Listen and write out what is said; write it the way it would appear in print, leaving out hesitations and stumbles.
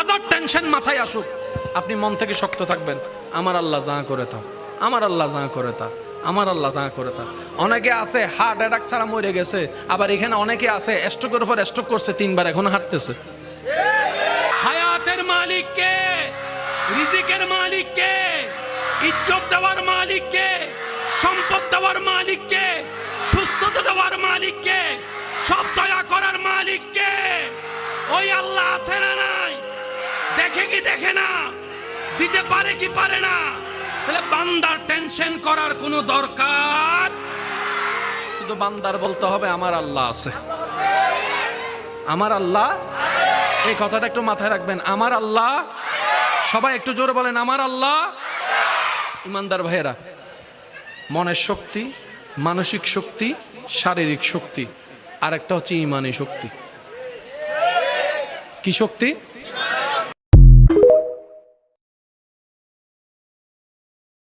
হাজার টেনশন মাথায় আসুক, আপনি মন থেকে শক্ত থাকবেন, আমার আল্লাহ যা করে তা, আমার আল্লাহ যা করে তা, আমার আল্লাহ যা করে তা। অনেকে আছে হার্ট অ্যাটাক ছাড়া মরে গেছে, আবার এখানে অনেকে আছে স্ট্রোকের উপর স্ট্রোক করছে, 3বার এখন হাঁটতেছে। হায়াতের মালিক কে? রিজিকের মালিক কে? ইজ্জত দেওয়ার মালিক কে? সম্পদ দেওয়ার মালিক কে? সুস্থতা দেওয়ার মালিক কে? সব দয়া করার মালিক কে? ওই আল্লাহ আছে না নাই? দেখে কি দেখে না? দিতে পারে কি পারে না? তাহলে বান্দার টেনশন করার কোনো দরকার, শুধু বান্দার বলতে হবে আমার আল্লাহ আছে, আমার আল্লাহ। এই কথাটা একটু মাথায় রাখবেন, আমার আল্লাহ। সবাই একটু জোরে বলেন আমার আল্লাহ। ইমানদার ভাইয়েরা, মনের শক্তি, মানসিক শক্তি, শারীরিক শক্তি, আর একটা হচ্ছে ইমানি শক্তি। কি শক্তি?